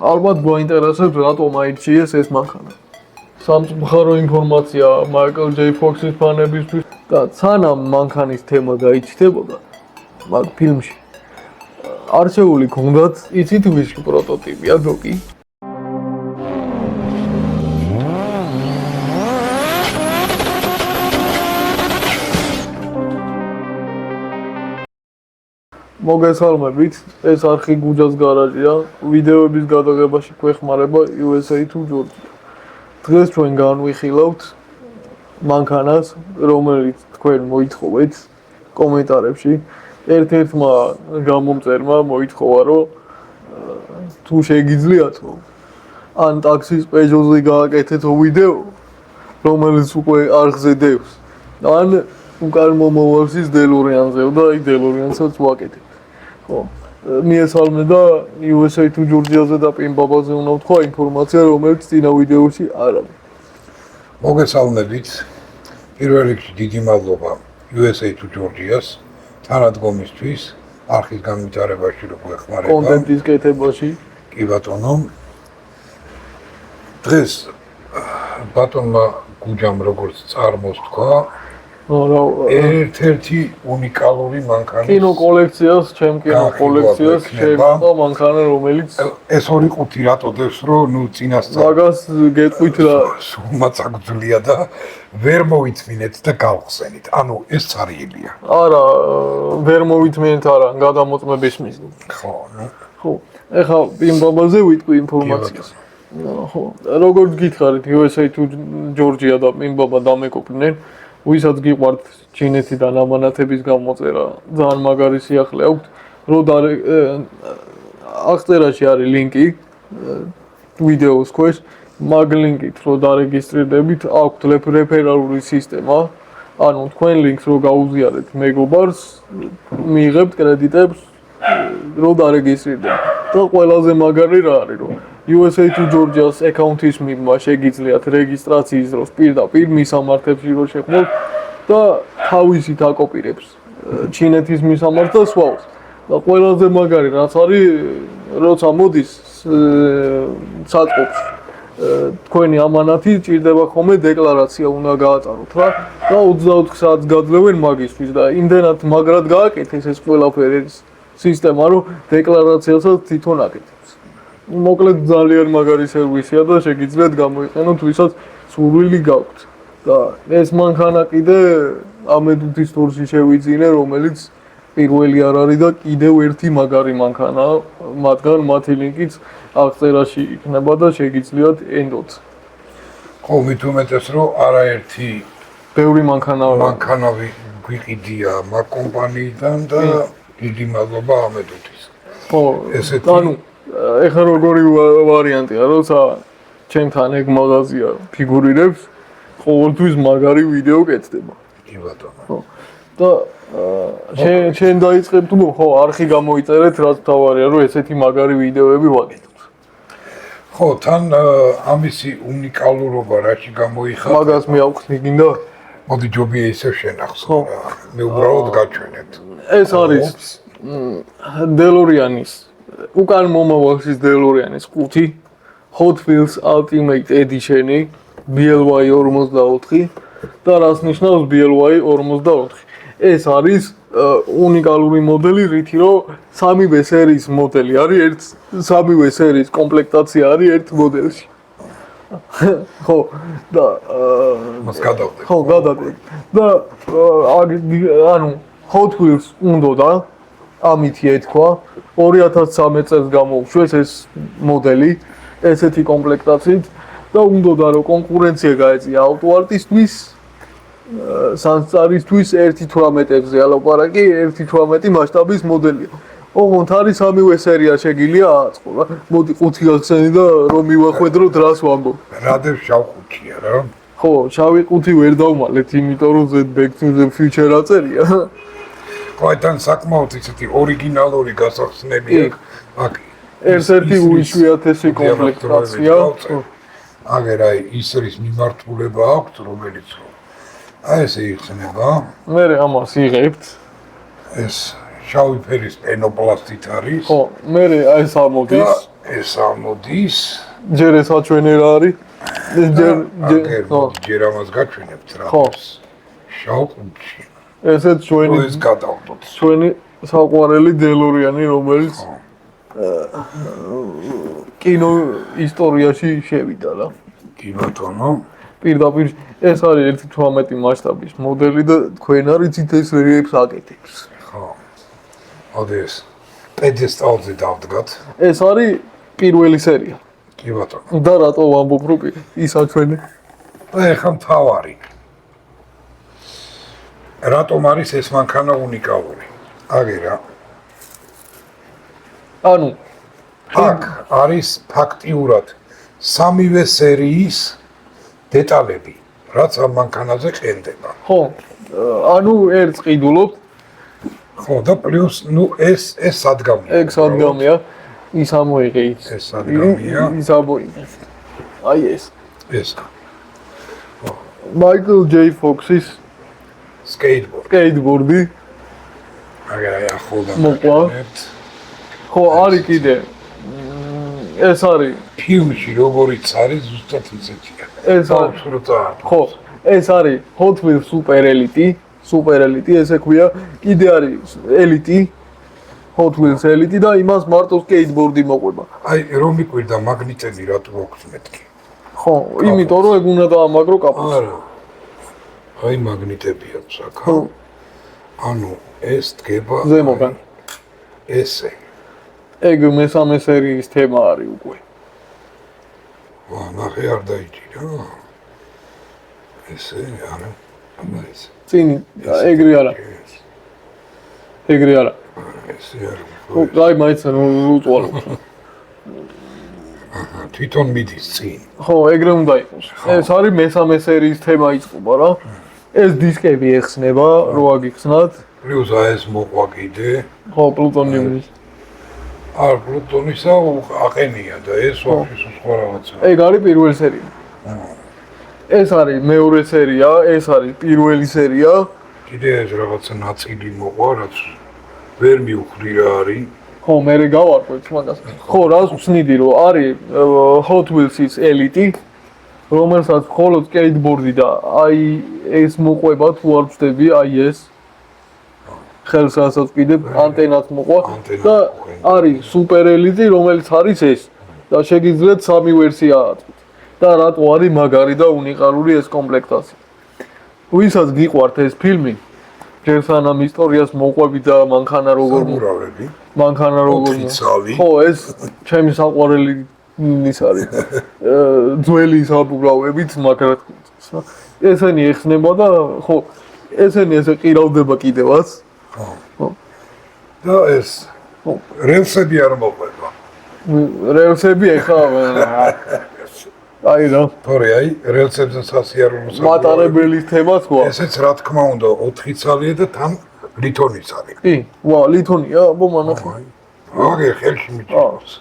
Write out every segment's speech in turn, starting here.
ალბათ გვაინტერესებს რატომ აირჩიეს ეს მანქანა. სამწუხარო ინფორმაცია მაიკლ ჯეი ფოქსის ფანებისთვის და სანამ მანქანის თემა გაიჩნდებოდა მაგ ფილმში არჩეული ქონდათ იცით ვისი პროტოტიპია დოკი? მოგესალმებით, ეს არხი გუჯას გარაჟია, ვიდეოების გადაღებაში გვეხმარება USA to Georgia. დღეს ჩვენ განვიხილავთ მანქანას, რომელიც თქვენ მოითხოვეთ კომენტარებში. ერთ-ერთმა გამომწერმა მოითხოვა, რომ თუ შეგიძლიათო ან ტაქსის პეჟოზე გააკეთეთო ვიდეო, რომელიც უკვე არხზე დევს, ან უკან მომავალში დელორიანზე და აი დელორიანსაც ვაკეთებ. ხო, მიესალმე და USA to Georgia-ზე და პინბაბაზე უნდა ვთქვა ინფორმაცია, რომელიც წინა ვიდეოში არ არის. მოგესალმებით. პირველ რიგში დიდი მადლობა USA to Georgia-ს თანადგომისთვის, არხის განვითარებაში რო გვეხმარება. კონტენტის კეთებაში. კი ბატონო. დღეს ბატონმა გუჯამ როგორც წარმოსთქვა, ერთ-ერთი უნიკალური მანქანა. კინო კოლექციას, ჩემ კინო კოლექციას შემოყვა მანქანა, რომელიც ეს ორი ყუთი რატოდებს, რომ ნუ წინასწარ მაგას გეტყვით რა. სულმაც აგძვლია და ვერ მოიწმინეთ და გავხსენით. ანუ ეს цаრიელია. არა, ვერ მოვითმენთ არა, გადამოწმების მიზნით. ხო, ნუ. ხო. ეხლა პინბაბაზე ვიტყვი ინფორმაციას. ხო, როგორც გითხარით, USA to Georgia და პინბაბა დამეკופლნენ. ვისაც გიყვართ ჩინეთიდან ამანათების გამოწერა, ძალიან მაგარი სიახლე აქვთ. რო აღწერაში არის ლინკი ვიდეოს ქვეშ, მაგ ლინკით რო დარეგისტრირდებით, აქვთ რეფერალური სისტემა. ანუ თქვენ ლინკს რო გაუზიარეთ მეგობარს, მიიღებთ კრედიტებს, რო დარეგისტრირდებით. და ყველაზე მაგარი რა არის, რომ USA to Georgia-ს აკაუნთის მიღმა შეგიძლიათ რეგისტრაციის დროს პირდაპირ მისამართებში რო შეხვდეთ და თავისით აკოპირებს ჩინეთის მისამართს და სხვაობს. და ყველაზე მაგარი რაც არის, როცა მოდის საწყობს თქვენი ამანათი, ჭირდება ხოლმე დეკლარაცია უნდა გაატაროთ რა და 24 საათს გაძლევენ მაგისთვის და იმდენად მაგრად გააკეთეს ეს ყველაფერი სისტემა, რომ დეკლარაციასაც თვითონ აკეთებს. მოკლედ ძალიან მაგარი სერვისია და შეგიძლიათ გამოიყენოთ, ვისაც სურვილი გაქვთ. და ეს მანქანა კიდე ამედუთის თორში შევიძინე, რომელიც პირველი არ არის და კიდევ ერთი მაგარი მანქანაა, მათგან მათი ლინკიც აღწერაში იქნება და შეგიძლიათ ენდოთ. ხო, მით უმეტეს რომ არაერთი ბევრი მანქანა გვიყიდია მაგ კომპანიიდან და დიდი მადლობა ამედუთის. ხო, ანუ ეხლა როგორი ვარიანტია, როცა ჩემთან ეგ მაღაზია ფიგურირებს, ყოველთვის მაგარი ვიდეო კეთდება. კი ბატონო. ხო. და შენ დაიწყებ თუ ხო, არხი გამოიწერეთ, რაც თავარია, რომ ესეთი მაგარი ვიდეოები ვაკეთოთ. ხო, თან ამისი უნიკალურობა რაში გამოიხატება? მაგას მე ავხსნი გინდა? მოდი ჯობია ისევ შენახსო რა. მე უბრალოდ გაჩვენეთ. ეს არის დელორიანის უკან მომავალში დელორიანის 5 Hot Wheels Ultimate Edition-ი BLY 44 და რას ნიშნავს BLY 44? ეს არის უნიკალური მოდელი, რითი რომ სამივე სერიის მოდელი არის სამივე სერიის კომპლექტაცია არის ერთ მოდელში. ხო, და მას გადავდეთ. ხო, გადავდეთ. და ანუ Hot Wheels უნდა ამითი ეთქვა 2013 წელს გამოუშვეს ეს მოდელი ესეთი კომპლექტაციით და უნდა რომ კონკურენცია გაეწია ავტოარტისთვის სანსწარისთვის 1.18-ზე ალაპარაკი 1.18 მასშტაბის მოდელია. ოღონდ არის სამივე სერია შეგილია აწყო რა. მოდი 5 გახსენი და რომ მივახვედროთ რას ვამბობ. რადევ შავ ხუთია რა. ხო, შავი 5 ვერ დავმალეთ, იმიტომ რომ Back to the Future აწერია. თან საკმაოდ ისეთი ორიგინალური გასახსნებია აქ ერთ-ერთი უიშვიათესი კომპლექტაცია. აგერ აი ის არის მიმართულება აქვს, რომელიც აი ესე იხსნება. მე ამას იღებთ. ეს შავი ფერის პენოპლასტით არის. ხო, მე ეს ამოდის. ეს ამოდის. ჯერ ეს აჩვენე რა არის? ჯერ ამას გაჩვენებთ რა. ხო. შავ ყუთში. ესეც ეს გადავდოთ. ჩვენი საყვარელი დელორიანი, რომელიც კინო ისტორიაში შევიდა რა. კი ბატონო. პირდაპირ ეს არის 1.18 მასშტაბის მოდელი და თქვენ არიცით ეს რეებს აკეთებს. ხო. ოდეს პედესტალზე დავდგათ. ეს არის პირველი სერია. კი ბატონო. და რატო ვამბობ რომ ის აჩვენე? ეხა მთავარი. რატომ არის ეს მანქანა უნიკალური? აგერა. ანუ აქ არის ფაქტიურად სამივე სერიის დეტალები, რაც ამ მანქანაზე ყენდება. ხო, ანუ ერთს ყიდულობ. ხო და პლუს ეს სადგამია. ეგ სადგამია, ის ამოიღე ის. ეს სადგამია. ის ამოიღე. აი ეს. ეს. Michael J. Fox-ის skateboard-ი. skateboard-ი. აგერა ახლა მოყვა. ხო, არის კიდე. ეს არის ფილმში როგორიც არის ზუსტად ისეთია. ეს არის ხო, ეს არის Hot Wheels Super Elite, ესე ქვია. კიდე არის Elite, Hot Wheels Elite და იმას მარტო skateboard-ი მოყვება. აი რომ მიკვირდა მაგნიტები რატო აქვს მეთქი? ხო, იმიტომ რომ ეგ უნდა დაამაგრო კაპოტს. არა. აი მაგნიტები აქვს აქ. ანუ ეს დგება ზემოდან. ესე. ეგ მესამე სერიის თემა არის უკვე. ვა, ნახე არ დაიჭირა. ესე არა. აბა ეს. წინი ეგრე არა. ეგრე არა. ესე არა. ხო, აი მაინც უწვალო. თვითონ მიდის წინ. ხო, ეგრე უნდა იყოს. ეს არის მესამე სერიის თემა იწყება რა. ეს დისკები ეხსნება, რო აგიხსნათ. პლუს ეს მოყვა კიდე. ხო, პლუტონიუმის. არ პლუტონისა აყენია და ეს ვაფშე სხვა რაღაცა. ეგ არის პირველი სერია. ეს არის მეორე სერია, ეს არის პირველი სერია. კიდე ეს რაღაცა ნაწილი მოყვა, რაც ვერ მივხვდი რა არის. ხო, მე გავარკვევთ მაგას. ხო, რას ვხსნიდი რომ არის Hot Wheels-ის Elite, რომელსაც მხოლოდ skateboard-ი და აი ეს მოყვება თუ არ ვწდები, აი ეს ხელს რასაც კიდე ანტენაც მოყვა და არის Super Elite, რომელიც არის ეს და შეგიძლიათ სამი ვერსია აწვით. და რატო არის მაგარი და უნიკალური ეს კომპლექტაცია. ვისაც გიყვართ ეს ფილმი, ჯერ სანამ ისტორიას მოყვები და მანქანა როგორ ურავები. მანქანა როგორ ხო, ეს ჩემი საყვარელი ის არის. ძველი საბურავებით, მაგრამ ესენი ეხსნება და ხო, ესენი ესე ყირავდება კიდევაც. ხო. და ეს რელსები არ მოყვება. რელსები ეხლა აი რა. თორე აი რელსებზე სასიარულო მატარებლის თემაც ყვა. ესეც რა თქმა უნდა 4 ცალია და თან ლითონის არის. კი, ვა, ლითონია, აბა მანახე. აგერ ხელში მიჭირავს.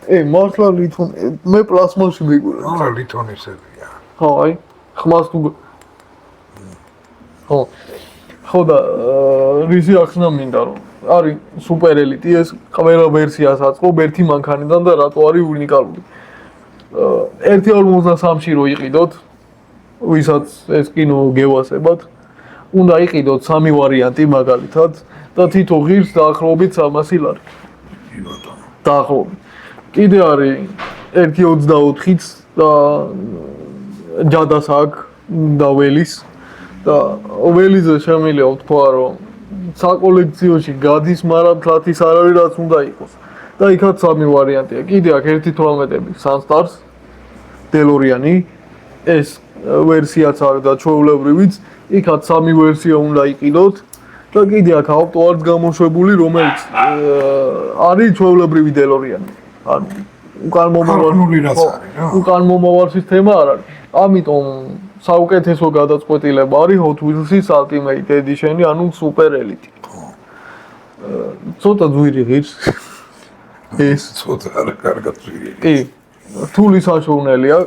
მართლა ლითონი, მე პლასმაში მიგვირა. არა, ლითონისებია. ხო, აი, ხმას თუ ხო. ხო და რისი ახსნა მინდა რომ არის Super Elite ეს ყველა ვერსიას აწყობ ერთი მანქანიდან და რატო არის უნიკალური. 1.53-ში რო იყიდოთ, ვისაც ეს კინო გევასებათ, უნდა იყიდოთ სამი ვარიანტი მაგალითად და თითო ღირს დაახლოებით 300 ლარი. კი ბატონო. დაახლოებით. კიდე არის 1.24-იც და ჯადას აქვს და ველის და ველიზე შემიძლია ვთქვა რომ საკოლექციოში გადის, მაგრამ თლათის არ არის რაც უნდა იყოს. და იქაც სამი ვარიანტია. კიდე აქვს 1.18 Sunstars DeLorean-ი, ეს ვერსიაც არის და ჩვეულებრივიც, იქაც სამი ვერსია უნდა იყიდოთ და კიდე აქვს ავტოარც გამოშვებული, რომელიც არის ჩვეულებრივი DeLorean-ი. ანუ უკან მომავალ სისტემა არ არის. ამიტომ საუკეთესო გადაწყვეტილება არის Hot Wheels-ის Ultimate Edition-ი, ანუ Super Elite. ცოტა ძვირი ღირს. ეს ცოტა არა კარგად ძვირი. კი, რთული საშუალებაა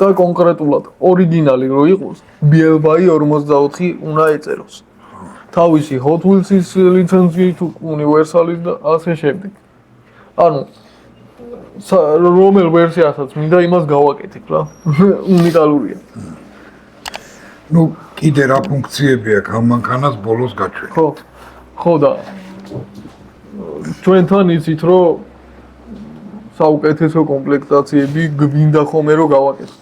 და კონკრეტულად ორიგინალი რო იყოს, BLBY 44 უნდა ეწეროს. თავისი Hot Wheels-ის ლიცენზიით, უნივერსალის და ასე შემდეგ. ანუ რომელ ვერსიასაც მინდა იმას გავაკეთებ რა. უნიკალურია. ნუ კიდე რა ფუნქციები აქვს ამ მანქანას ბოლოს გაჩვენე. ხო და ჩვენთან იცით რომ საუკეთესო კომპლექტაციები გვინდა ხოლმე რომ გავაკეთოთ.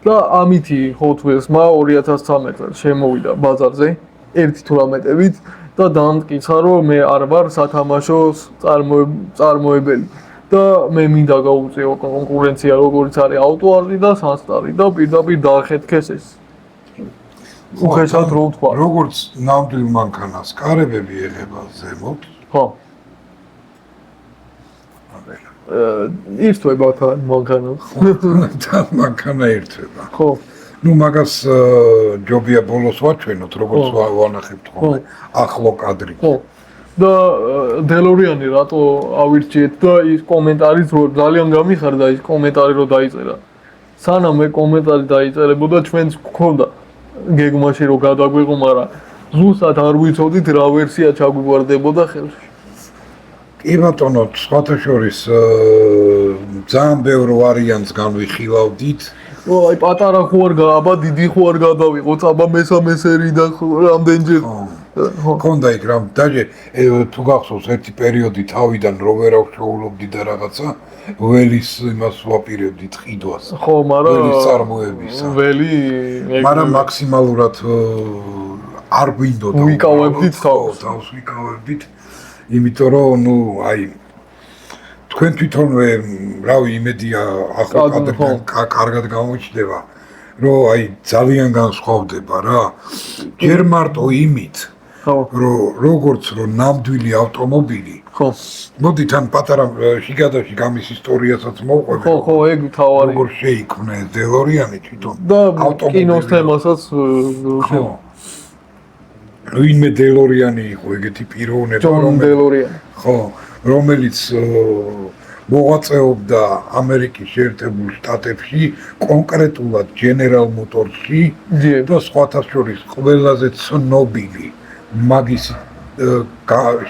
და ამითი Hot Wheels-მა 2013 წელს შემოვიდა ბაზარზე 1.18-ით და დამტკიცა რომ მე არ ვარ სათამაშოს წარმოებელი და მე მინდა გავუწიო კონკურენცია როგორც არის AutoArt და Sunstar-ი და პირდაპირ დაახეთქეს ეს. უხეშად რო ვთქვა. როგორც ნამდვილ მანქანას კარებები ეხება ზემოთ. ხო. ირთვება თან მანქანა. თან მანქანა ირთვება. ხო. ნუ მაგას ჯობია ბოლოს ვაჩვენოთ, როგორც ვანახებთ ხოლმე. ახლო კადრი. ხო. და დელორიანი რატო ავირჩიეთ და ის კომენტარიც რო ძალიან გამიხარდა ის კომენტარი რო დაიწერა. სანამ მე კომენტარი დაიწერებოდა ჩვენც გქონდა გეგმაში რო გადაგვეღო, მაგრამ ზუსტად არ ვიცოდით რა ვერსია ჩაგვიგვარდებოდა ხელში. კი ბატონო, სხვათა შორის ძალიან ბევრ ვარიანტს განვიხილავდით. აი პატარა ხო არ აბა დიდი ხო არ გადავიყოთ, აბა მესამე სერიდან რამდენჯერ. კონდა იქ რამ დაჟე თუ გახსოვს ერთი პერიოდი თავიდან რო ვერ აღშოულობდი და რაღაცა ველის იმას ვაპირებდით ყიდვას. ხო, მაგრამ ველის წარმოებისა. ველი მაგრამ მაქსიმალურად არ გვინდოდა. ვიკავებდით თავს. თავს ვიკავებდით. იმიტომ რომ ნუ აი თქვენ თვითონვე რავი იმედია ახლა კადრიდან კარგად გამოჩნდება რომ აი ძალიან განსხვავდება რა ჯერ მარტო იმით რომ როგორც რომ ნამდვილი ავტომობილი ხო მოდით ან პატარა შიგადაში გამის ისტორიასაც მოვყვები ხო ეგ თავარი როგორ შეიქმნა ეს დელორიანი თვითონ და კინოს თემასაც ხო ვინმე დელორიანი იყო ეგეთი პიროვნება ხო რომელიც მოღვაწეობდა ამერიკის შეერთებულ შტატებში კონკრეტულად General Motors-ში და სხვათა შორის ყველაზე ცნობილი მაგის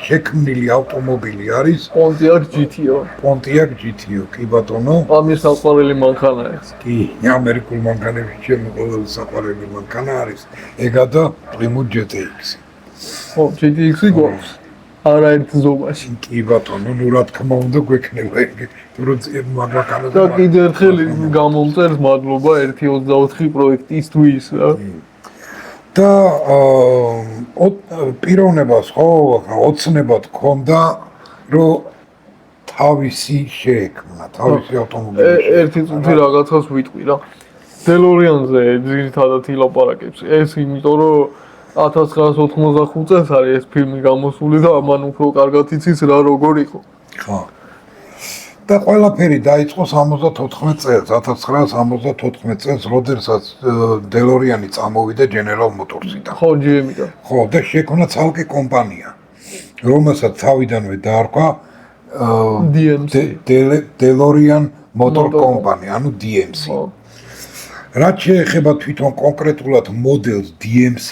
შექმნილი ავტომობილი არის Pontiac GTO კი ბატონო ამის საყვარელი მანქანა ეს კი ამერიკულ მანქანებში ჩემი ყველაზე საყვარელი მანქანა არის ეგა და Plymouth GTX ხო GTX-ი გვაქვს არაერთ ზომაში კი ბატონო ნუ რა თქმა უნდა გვექნება ეგ რომ მაგაკანა და კიდევ ერთხელ გამომწერს მადლობა 1.24 პროექტისთვის რა და პიროვნებას ხო ოცნებად ქონდა რომ თავისი შეექმნა თავისი ავტომობილი ერთი წუთი რაღაცას ვიტყვი რა დელორიანზე ძირითადად ილაპარაკებს ეს იმიტომ რომ 1985 წელს არის ეს ფილმი გამოსული და ამან უფრო კარგად იცის რა როგორ იყო. ხო. და ყველაფერი დაიწყო 74 წელს, 1974 წელს, როდესაც დელორიანი წამოვიდა General Motors-იდან. ხო, GM-დან. ხო, და შექმნა ცალკე კომპანია, რომელსაც თავიდანვე დაარქვა DMC. DeLorean Motor Company, ანუ DMC. რაც შეეხება თვითონ კონკრეტულად მოდელს DMC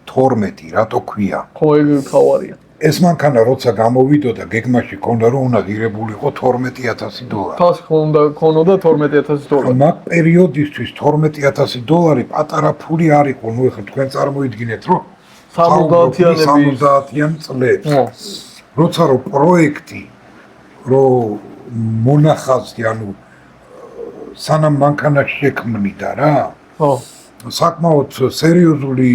12 რატო ქვია? ხო, ეგ თავარია. ეს მანქანა როცა გამოვიდოდა გეგმაში ქონდა რომ უნდა ღირებულიყო $12,000. თავს ქონოდა $12,000. მაგ პერიოდისთვის $12,000 პატარა ფული არ იყო, ნუ ეხლა თქვენ წარმოიდგინეთ რომ 70-იან წლებს. როცა რომ პროექტი რომ მონახაზი, ანუ სანამ მანქანა შექმნიდა რა. ხო. საკმაოდ სერიოზული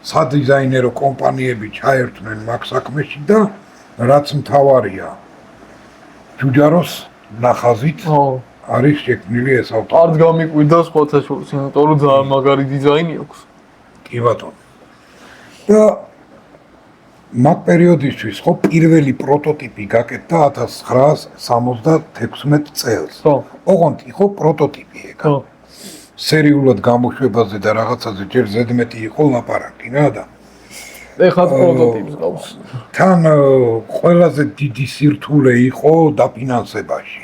სადიზაინერო კომპანიები ჩაერთვნენ მაგ საქმეში და რაც მთავარია ჯუჯაროს ნახაზით არის შექმნილი ეს ავტომობილი. არც გამიკვირდა სხვათა შორის, იმიტომ რომ ძალიან მაგარი დიზაინი აქვს. კი ბატონო. და მაგ პერიოდისთვის ხო პირველი პროტოტიპი გაკეთდა 1976 წელს. ხო. ოღონდ იყო პროტოტიპი ეგ. ხო. სერიულად გამოშვებაზე და რაღაცაზე ჯერ ზედმეტი იყო ლაპარაკი რა და ეხლა პროტოტიპს ყავს. თან ყველაზე დიდი სირთულე იყო დაფინანსებაში.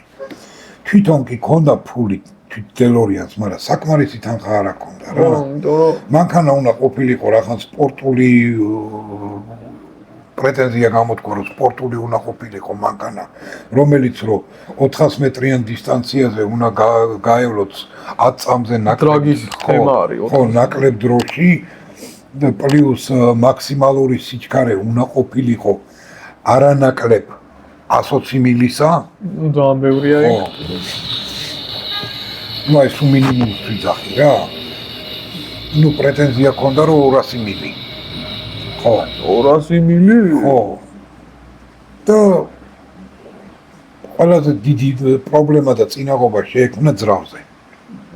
თვითონ კი ქონდა ფული დელორიანს, მაგრამ საკმარისი თანხა არ ჰქონდა რა. იმიტომ რომ მანქანა უნდა ყოფილიყო რაღაც სპორტული პრეტენზია გამოთქვა, რომ სპორტული უნდა ყოფილიყო მანქანა, რომელიც რომ 400 მეტრიან დისტანციაზე უნდა გაევლოთ 10 წამზე ნაკლებ დროში და პლუს მაქსიმალური სიჩქარე უნდა ყოფილიყო არანაკლებ 120 მილისა. ძალიან ბევრია იქ. ნუ ეს მინიმუმს ვიძახი რა. ნუ პრეტენზია ქონდა რომ 200 მილი. ხო, 200 მილი? ხო. და ყველაზე დიდი პრობლემა და წინაღობა შეექმნა ძრავზე.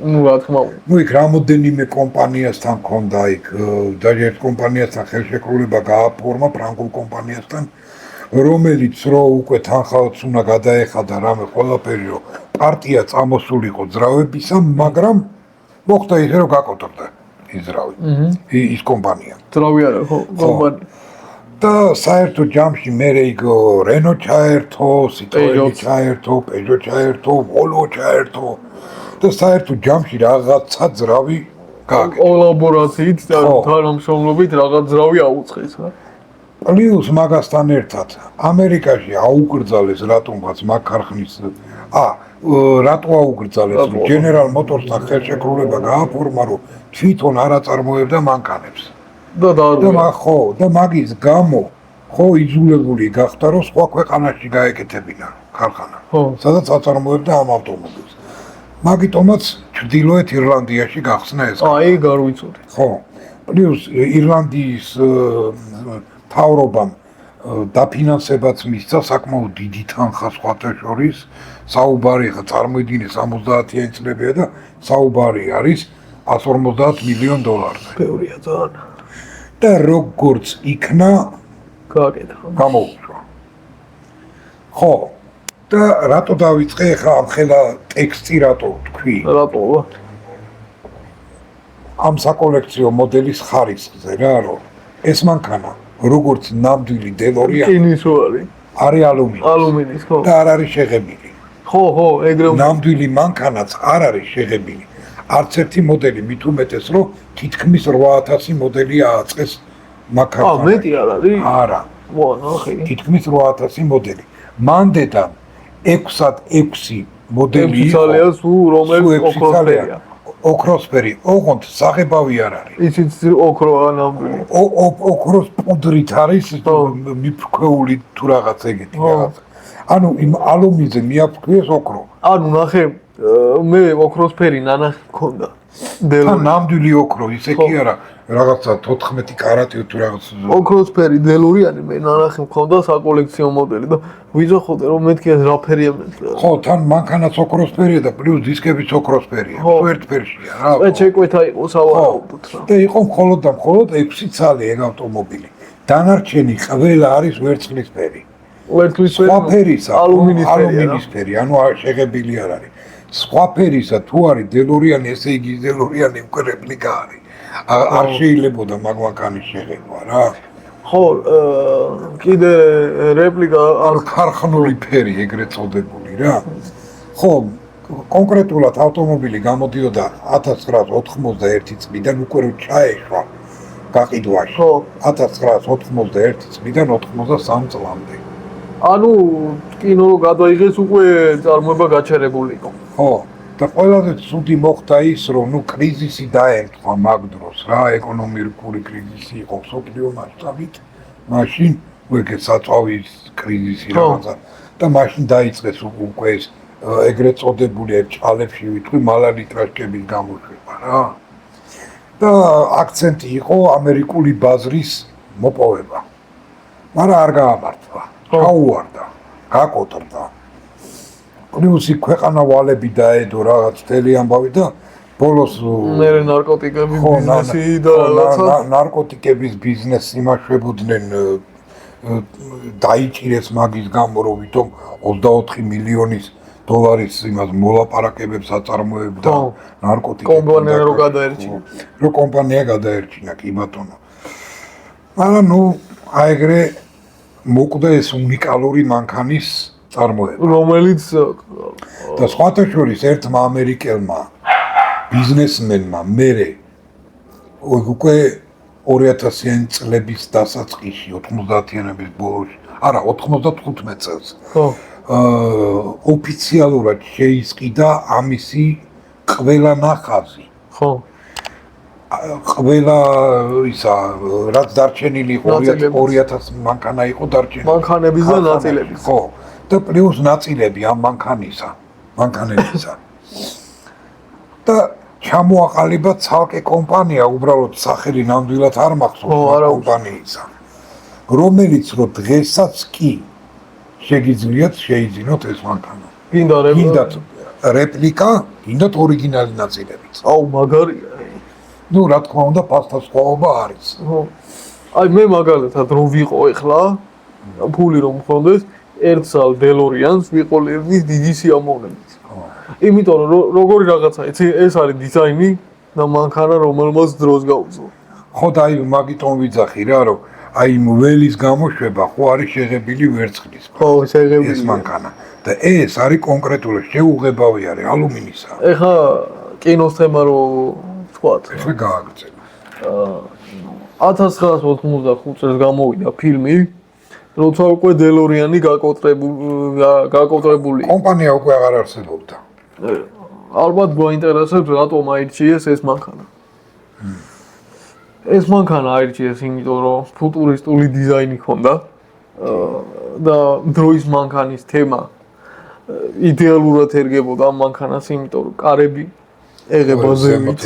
ნუ რა თქმა უნდა. ნუ იქ რამოდენიმე კომპანიასთან ქონდა იქ დაჟერთ კომპანიასთან ხელშეკრულება გააფორმა ფრანგულ კომპანიასთან რომელიც რო უკვე თანხაოც უნდა გადაეხადა რამე ყველაფერი რომ პარტია წამოსულიყო ძრავებისა მაგრამ მოხდა ისე რომ გაკოტრდა ის ძრავი ის კომპანია ძრავი არა ხო კომპანია და საერთო ჯამში მე იქ რენო ჩაერთო სიტროენი ჩაერთო პეჟო ჩაერთო ვოლვო ჩაერთო და საერთო ჯამში რაღაცა ძრავი გააკეთა კოლაბორაციით და თანამშრომლობით რაღაც ძრავი აუწყეს რა პლუს მაგასთან ერთად ამერიკაში აუკრძალეს რატომღაც მაგ ქარხნის რატო აუკრძალეს რომ General Motors-თან ხელშეკრულება გააფორმა რომ თვითონ არ აწარმოებდა მანქანებს და მაგის გამო ხო იძულებული გახდა რომ სხვა ქვეყანაში გაეკეთებინა ქარხანა სადაც აწარმოებდა ამ ავტომობილს მაგიტომაც ჩრდილოეთ ირლანდიაში გახსნა ეს აი გარვიცოდი ხო პლუს ირლანდიის თავრობამ დაფინანსებაც მისცა საკმაოდ დიდი თანხა სხვათა შორის საუბარი ხა წარმოიდგინე 70-იან წლებია და საუბარი არის 150 მილიონ დოლარზე. ბევრია ძალიან. და როგორც იქნა გააკეთა. გამოუშვა. ხო და რატო დავიწყე ხა ამ ხელა ტექსტი რატო თქვი? რატო? ამ საკოლექციო მოდელის ხარისხზე რა რომ ეს მანქანა როგორც ნამდვილი დელორია რკინის არის არის ალუმინის ხო და არ არის შეღებილი ხო ეგრევე ნამდვილი მანქანაც არ არის შეღებილი არც ერთი მოდელი მით უმეტეს რომ თითქმის 8000 მოდელი ააწყეს მანქანას მეტი არ არის არა ნახე თითქმის 8000 მოდელი მანდედან 606 მოდელი იყო რომელიც ოქროსფერია ოქროსფერი, ოღონდ საღებავი არ არის. ისიც ოქროა ნამდვილი. ოქროს პუდრით არის მიფრქვეული თუ რაღაც ეგეთი რაღაც. ანუ იმ ალუმინზე მიაფრქვეს ოქრო. ანუ ნახე, მე ოქროსფერი ნანახი მქონდა. თან ნამდვილი ოქრო, ისე კი არა, რაღაცა 14 კარატი თუ რაღაც. ოქროსფერი დელორიანი მე ნანახი მქონდა საკოლექციო მოდელი და ვიძახოდი რომ მეთქი ეს რა ფერია მეთქი. ხო, თან მანქანაც ოქროსფერია და პლუს დისკებიც ოქროსფერია. ერთ ფერშია რა. შეკვეთა იყო სავარაუდოდ რა. და იყო მხოლოდ 6 ცალი ეგ ავტომობილი. დანარჩენი ყველა არის ვერცხლისფერი. ვერცხლისფერი ალუმინისფერი, ანუ შეღებილი არ არის. სხვა ფერისა თუ არის დელორიანი, ესე იგი დელორიანი უკვე რეპლიკა არის. არ შეიძლებოდა მაგმანქანის შეღება რა. ხო, კიდე რეპლიკა არ ქარხნული ფერი ეგრეთ წოდებული რა. ხო, კონკრეტულად ავტომობილი გამოდიოდა 1991 წლიდან უკვე რო ჩაეშვა გაყიდვაში. ხო, 1991 წლიდან 93 წლამდე. ანუ კინო რო გადაიღეს უკვე წარმოება გაჩერებული იყო. ხო, და ყველაზე ცუდი მოხდა ის, რომ ნუ კრიზისი დაემთხვა მაგ დროს რა, ეკონომიკური კრიზისი იყო მსოფლიო მასშტაბით. მაშინ ეგეც საწვავის კრიზისი რაღაცა და მაშინ დაიწყეს უკვე ეს ეგრეთ წოდებული ჭალებში ვიტყვი მალალიტრაჟკების გამოშვება რა. და აქცენტი იყო ამერიკული ბაზრის მოპოვება. მაგრამ არ გაამართლა. გაუვარდა, გაკოტრდა. პლუსი ქვეყანა ვალები დაედო რაღაც მთელი ამბავი და ბოლოს მე ნარკოტიკების ბიზნესი და რაღაცა ნარკოტიკების ბიზნესი იმაშვებოდნენ დაიჭირეს მაგის გამო რომ ვითომ 24 მილიონის დოლარის იმას მოლაპარაკებებს აწარმოებდა ნარკოტიკები კომპანია რო გადაერჩინა რო კომპანია გადაერჩინა კი ბატონო მაგრამ ნუ აეგრე მოკვდა ეს უნიკალური მანქანის წარმოება რომელიც და სხვათა შორის ერთმა ამერიკელმა ბიზნესმენმა მერე უკვე 2000-იანი წლების დასაწყისში 90-იანების ბოლოში, არა 95 წელს. ხო. ოფიციალურად შეისყიდა ამისი ყველა ნახაზი. ხო. ყველა ისა რაც დარჩენილი იყო 2000 მანქანა იყო დარჩენილი. მანქანების და ნაწილების. ხო. და პლუს ნაწილები ამ მანქანებისა. და ჩამოაყალიბა ცალკე კომპანია, უბრალოდ სახელი ნამდვილად არ მახსოვს კომპანიისა. რომელიც რო დღესაც კი შეგიძლიათ შეიძინოთ ეს მანქანა. გინდათ რეპლიკა, გინდათ ორიგინალი ნაწილებიც. აუ მაგარია. ნუ რა თქმა უნდა, ფასთა სხვაობა არის. ხო. აი მე მაგალითად რო ვიყო ეხლა, ფული რომ მქონდეს, ერთ სალ დელორიანს ვიყოლებდი დიდი სიამოვნებით. იმიტომ რომ როგორი რაღაცა, იცი, ეს არის დიზაინი და მანქანა რომელმაც დროს გაუძლო. ხო და აი მაგიტომ ვიძახი რა, რომ აი ველის გამოშვება ხო არის შეღებილი ვერცხლის. ხო, შეღებილი ეს მანქანა. და ეს არის კონკრეტულად შეუღებავი არის ალუმინისა. ეხა კინოს თემა რო ვთქვათ. ეხლა გააგრძელა. 1985 წელს გამოვიდა ფილმი, როცა უკვე დელორიანი გაკოტრებული. კომპანია უკვე აღარ არსებობდა. ალბათ გვაინტერესებს რატომ აირჩიეს ეს მანქანა. ეს მანქანა აირჩიეს იმიტომ რომ ფუტურისტული დიზაინი ჰქონდა და დროის მანქანის თემა იდეალურად ერგებოდა ამ მანქანას, იმიტომ რომ კარები ეღება ზემოთ.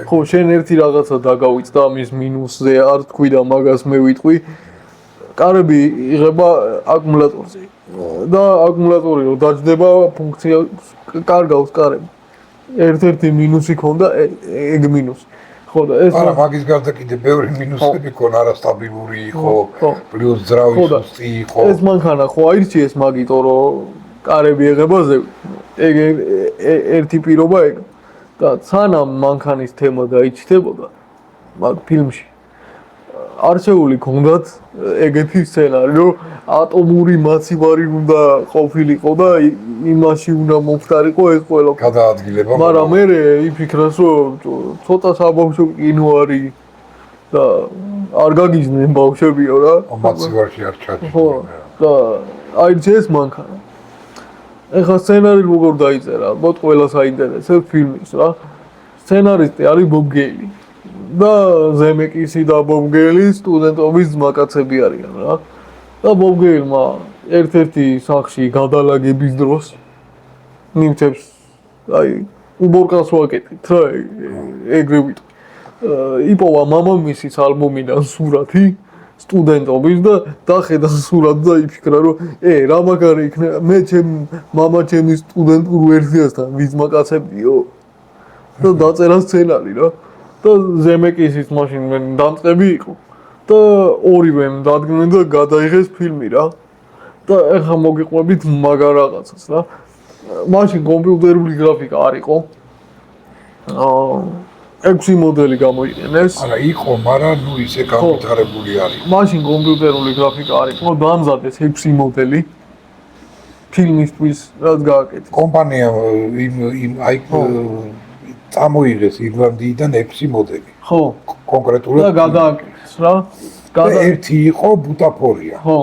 ხო, შენ ერთი რაღაცა დაგავიწყდა ამის მინუსზე არ თქვი და მაგას მე ვიტყვი. კარები იღება აკუმულატორზე და აკუმულატორი რო დაჯდება ფუნქცია კარგავს კარები. ერთ-ერთი მინუსი ქონდა ეგ მინუსი. ხო და ეს არა მაგის გარდა კიდე ბევრი მინუსები ქონდა, არასტაბილური იყო, პლუს ძრავი სუსტი იყო. ეს მანქანა ხო აირჩიეს მაგიტო რომ კარები იღება ზევით. ეგ ერთი პირობა ეგ. და სანამ მანქანის თემა დაიჭდებოდა მაგ ფილმში არჩეული ქონდათ ეგეთი სცენარი, რომ ატომური მაცივარი უნდა ყოფილიყო და იმაში უნდა მომხდარიყო ეს ყველა. გადაადგილება. მაგრამ მე იფიქრეს, რომ ცოტა საბავშვო კინო არის და არ გაგიჟდნენ ბავშვებიო რა. მაცივარში არ ჩაჭრა. ხო, და აირჩიეს მანქანა. ეხლა სცენარი როგორ დაიწერა, ალბათ ყველას აინტერესებს ფილმის რა. სცენარისტი არის ბობ გეილი. და ზემეკისი და ბობ გეილი სტუდენტობის ძმაკაცები არიან რა. და ბობ გეილმა ერთ-ერთი სახლში გადალაგების დროს ნიმჩებს აი უბორკას ვაკეთეთ რა ეგრე ვიტყვი. იპოვა მამამისის ალბომიდან სურათი სტუდენტობის და დახედა სურათს და იფიქრა რომ რა მაგარი იქნება მე მამა ჩემი სტუდენტურ ვერსიასთან ვიზმაკაცებდიო და დაწერა სცენარი რა. და ზემეკისის მაშინ მე დამწყები იყო და ორივემ დადგნენ და გადაიღეს ფილმი რა. და ეხლა მოგიყვებით მაგარ რაღაცას რა. მაშინ კომპიუტერული გრაფიკა არ იყო. 6 მოდელი გამოიყენეს. არა იყო, მაგრამ ნუ ისე განვითარებული არის. მაშინ კომპიუტერული გრაფიკა არ იყო, დაამზადეს 6 მოდელი. ფილმისთვის რაც გააკეთეს. კომპანია აი წამოიღეს ირლანდიიდან 6 მოდელი. ხო. კონკრეტულად და გადააკეთეს რა. ერთი იყო ბუტაფორია. ხო.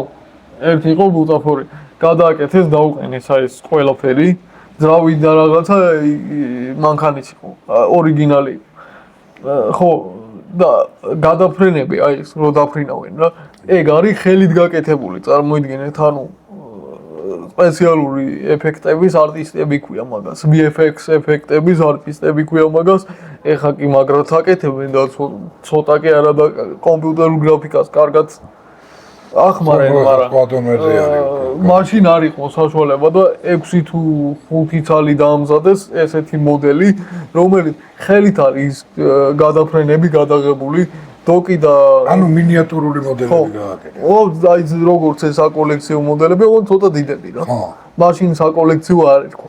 ერთი იყო ბუტაფორი. გადააკეთეს დაუყენეს აი ეს ყველაფერი. ძრავი და რაღაცა მანქანიც იყო. ორიგინალი. ხო და გადაფრენები აი ეს რო დაფრინავენ რა. ეგ არის ხელით გაკეთებული, წარმოიდგინეთ, ანუ სპეციალური ეფექტების არტისტები ქვია მაგას, VFX ეფექტების არტისტები ქვია მაგას. ეხა კი მაგრად აკეთებენ და ცოტა კი არა და კომპიუტერულ გრაფიკას კარგად ახმარენ, მაგრამ მაშინ არ იყო საშუალება და 6 თუ 5 წელი დაამზადეს ესეთი მოდელი, რომელიც ხელით არის გადაფრენები გადაღებული. დოკი და ანუ მინიატურული მოდელები გააკეთეს. ო, აი როგორც ეს საკოლექციო მოდელები, ოღონდ ცოტა დიდები რა. მაშინ საკოლექციო არ იყო.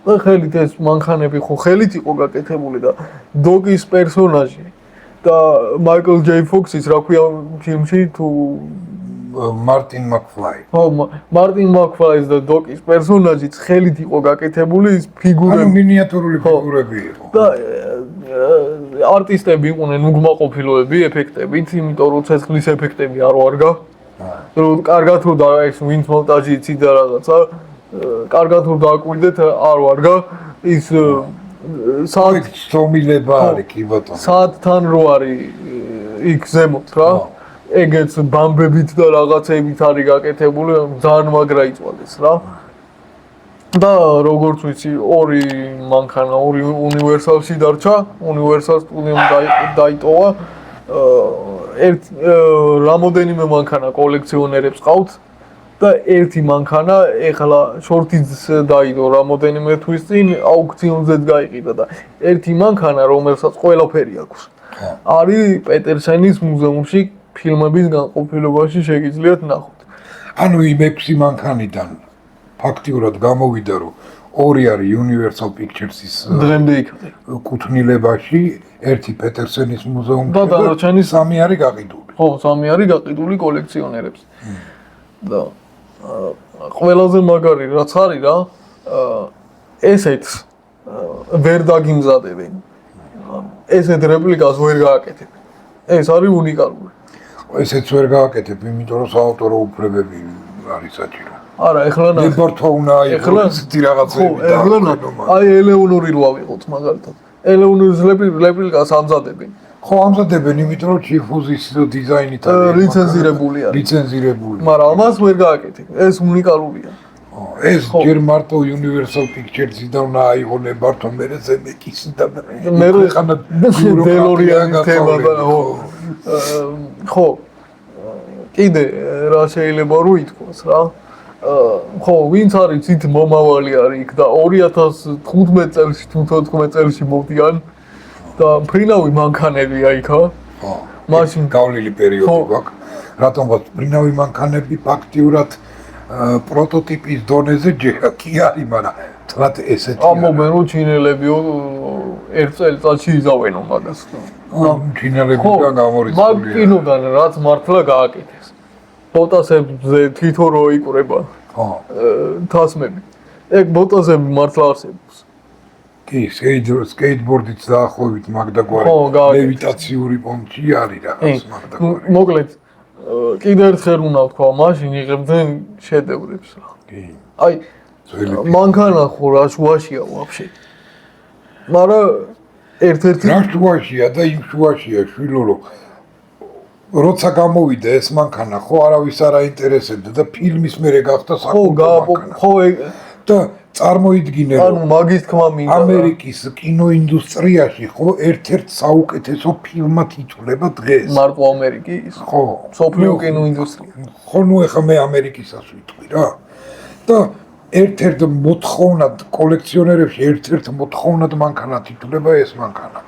და ხელით ეს მანქანები ხო ხელით იყო გაკეთებული და დოკის პერსონაჟი და მაიკლ ჯეი ფოქსის რა ქვია ფილმში თუ მარტინ მაკფლაი. ხო, მარტინ მაკფლაის და დოკის პერსონაჟიც ხელით იყო გაკეთებული ის ფიგურები. ანუ მინიატურული ფიგურები იყო. და არტისტები იყვნენ უგმაყოფილოები ეფექტებით, იმიტომ რომ ცეცხლის ეფექტები არ ვარგა. რომ კარგად რო და ეს ვინც მონტაჟი იცი და რაღაცა, კარგად რო დააკვირდეთ არ ვარგა. ის საათ სტომილება არის კი ბატონო. საათთან რო არის იქ ზემოთ რა. ეგეც ბამბებით და რაღაცებით არის გაკეთებული, ძალიან მაგრა იწვალეს რა. და როგორც ვიცი, ორი მანქანა, ორი უნივერსალში დარჩა, უნივერსალ სტუდიომ დაიტოვა. რამოდენიმე მანქანა კოლექციონერებს ყავთ და ერთი მანქანა ეხლა შორტიც დაიდო რამოდენიმე თვის წინ აუქციონზეც გაიყიდა და ერთი მანქანა რომელსაც ყველაფერი აქვს არის პეტერსენის მუზეუმში ფილმების განყოფილებაში შეგიძლიათ ნახოთ. ანუ იმ 6 მანქანიდან ფაქტიურად გამოვიდა რომ ორი არის Universal Pictures-ის დღემდე იქნება. კუთვნილებაში, ერთი პეტერსენის მუზეუმში და დანარჩენი სამი არის გაყიდული. ხო, სამი არის გაყიდული კოლექციონერებს. და ყველაზე მაგარი რაც არის რა, ესეც ვერ დაგიმზადებენ. ესეთ რეპლიკას ვერ გააკეთებენ. ეს არის უნიკალური. ესეც ვერ გააკეთებ, იმიტომ რომ საავტორო უფლებები არის საჭირო. არა, ეხლა ნებართვა უნდა იყოს ისეთი რაღაცები და აი ელეონორი რო ავიღოთ მაგალითად. ელეონორის რეპლიკას ამზადებენ. ხო, ამზადებენ, იმიტომ რომ ჩიფუზის დიზაინით არის ლიცენზირებული არის. ლიცენზირებული. მაგრამ ამას ვერ გააკეთებ. ეს უნიკალურია. ეს ჯერ მარტო Universal Pictures-დან უნდა აიღო ნებართვა, მერე ზემეკის და მერე ხანა დელორიანის თემა და ხო. კიდე რა შეიძლება რო ითქვას რა. ხო, ვინც არის ცით მომავალი არის იქ და 2015 წელს თუ 14 წელს მოვდიან და ფრინავი მანქანებია იქა. ხო. მაშინ გავლილი პერიოდი გვაქვს. რატომღაც ფრინავი მანქანები ფაქტიურად პროტოტიპის დონეზე ჯერ კი არის, მაგრამ თლათ ესეთი ამობენ რომ ჩინელებიო ერთ წელიწადში იზავენო მაგას. ჩინელებიდან გამორიცხულია. მაგ კინოდან რაც მართლა გააკეთეს. ბოტასებზე თვითონ რო იყურება. ხო. თასმები. ეგ ბოტასები მართლა არსებობს. კი, სკეიტბორდიც დაახლოებით მაგდაგვარი ლევიტაციური პონჩი არის რაღაც მაგდაგვარი. მოკლედ კიდე ერთხელ უნდა ვთქვა, მაშინ იღებდნენ შედევრებს რა. კი. აი მანქანა ხო რა შუაშია ვაფშე. მაგრამ ერთ-ერთი რა შუაშია და იმ შუაშია შვილო როცა გამოვიდა ეს მანქანა ხო არავის არ აინტერესებდა და ფილმის მერე გახდა საკულტო ხო და წარმოიდგინე რომ ანუ მაგის თქმა მინდა ამერიკის კინოინდუსტრიაში ხო ერთ-ერთ საუკეთესო ფილმად ითვლება დღეს მარტო ამერიკის ხო სოფლიო კინოინდუსტრია ხო ნუ ეხა მე ამერიკისას ვიტყვი რა და ერთ-ერთ მოთხოვნად კოლექციონერებში ერთ-ერთ მოთხოვნად მანქანად ითვლება ეს მანქანა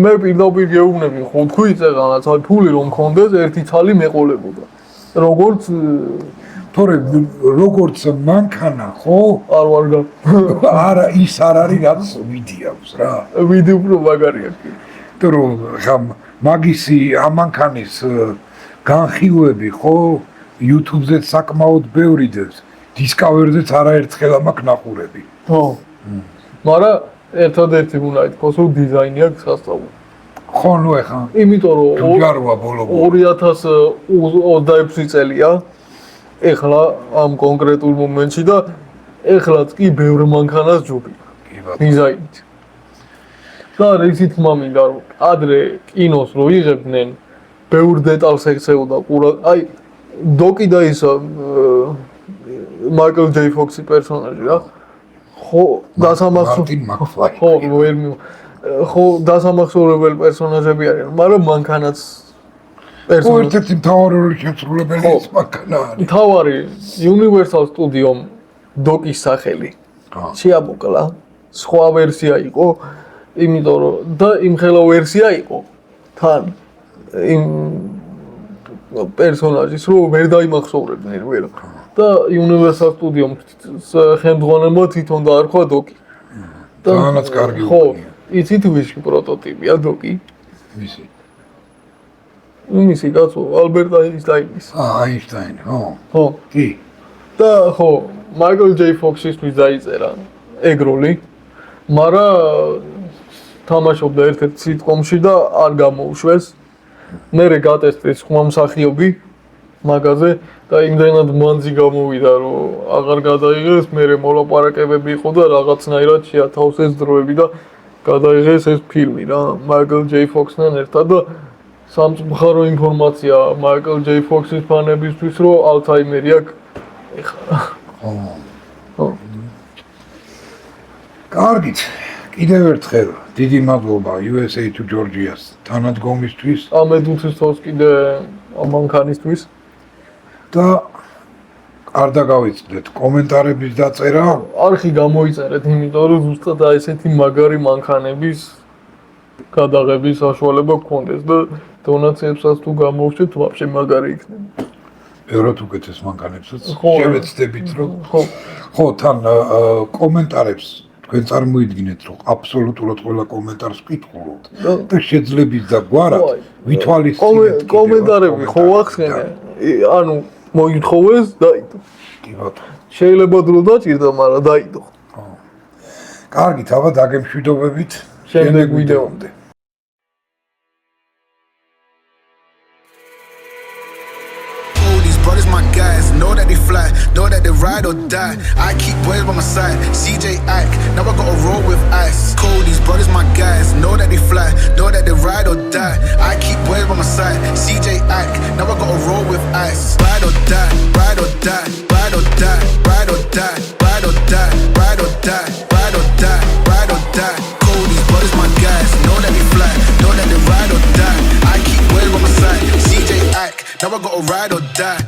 მე პირდაპირ გეუბნები ხო თქვი წეგანაც აი ფული რომ მქონდეს ერთი ცალი მეყოლებოდა როგორც თორე როგორც მანქანა ხო არ ვარგა არა ის არ არის რაც ვიდი აქვს რა ვიდი უფრო მაგარია კი თორე ხა მაგისი ამ მანქანის განხილვები ხო YouTube-ზე საკმაოდ ბევრი დევს Discovery-ზეც არაერთხელ მაქვს ნახურები ხო მაგრამ ერთადერთი უნდა ითქვას რომ დიზაინი აქვს სასწაული ხო ნუ ეხა იმიტომ რომ ჯარვა ბოლო 2026 წელია ეხლა ამ კონკრეტულ მომენტში და ეხლაც კი ბევრ მანქანას ჯობია კი ბატონო დიზაინით და რითით მამინდა რომ ადრე კინოს რო იღებდნენ ბევრ დეტალს ეხსეოდა ყურა აი დოკი და ის მაიკლ ჯეი ფოქსი პერსონაჟი რა ხო ხო დასამახსოვრებელი პერსონაჟები არიან მაგრამ მანქანაც ერთ-ერთი მთავარი როლის შემსრულებელი ეს მანქანა არის მთავარი Universal Studio-მ დოკის სახელი შეამოკლა სხვა ვერსია იყო იმიტომ რომ და იმ ხელა ვერსია იყო თან იმ პერსონაჟის რო ვერ დაიმახსოვრებდნენ ვერ და Universal Studio-მ ხელმძღვანელმა თვითონ დაარქვა დოკი თანაც კარგი ხო იცით ვისი პროტოტიპია დოკი ვისი მისი კაცო ალბერტ აინშტაინის აინშტაინი ხო კი და ხო მაიკლ ჯეი ფოქსისთვის დაიწერა ეგ როლი მაგრამ თამაშობდა ერთ-ერთ სიტკომში და არ გამოუშვეს. მერე გატესტეს ხმა მსახიობი მაგაზე და იმდენად მანძი გამოვიდა, რომ აღარ გადაიღეს, მერე მოლაპარაკებები იყო და რაღაცნაირად შეათავსეს დროები და გადაიღეს ეს ფილმი რა, მაიკლ ჯეი ფოქსთან ერთად და სამწუხარო ინფორმაცია მაიკლ ჯეი ფოქსის ფანებისთვის, რომ ალცჰაიმერი აქვს ეხლა. ხო. კარგით. კიდევ ერთხელ დიდი მადლობა USA to Georgia-ს თანადგომისთვის. ამედუცის თავს კიდე ამანქანისთვის. და არ დაგავიწყდეთ კომენტარების დაწერა. არხი გამოიწერეთ, იმიტომ რომ ზუსტად ესეთი მაგარი მანქანების გადაღების საშუალება გქონდეს და დონაციებსაც თუ გამოვშეთ, ვაფშე მაგარი იქნება. ბევრად უკეთეს მანქანებსაც ხო. შევეცდებით რომ ხო. ხო თან კომენტარებს თქვენ წარმოიდგინეთ რომ აბსოლუტურად ყველა კომენტარს ვკითხულობთ და შეძლებით და გვარად ვითვალისწინებთ კომენტარები ხო ახსენე ანუ მოითხოვეს დაიდო კი ბატონო შეიძლება დრო დაჭირდა მაგრამ დაიდო ხო კარგით აბა დაგემშვიდობებით შემდეგ ვიდეომდე Brothers, my guys, know that they fly, know that they ride or die. I keep boys by my side, CJ Ike, now I gotta roll with ice. Cody's brothers, my guys, know that they fly, know that they ride or die. I keep boys by my side, CJ Ike, now I gotta roll with ice. Ride or die, ride or die, ride or die, ride or die, ride or die, ride or die, ride or die, ride or die. Cody's brothers, my guys, know that they fly, know that they ride or die. I keep boys by my side, CJ Ike, now I gotta ride or die.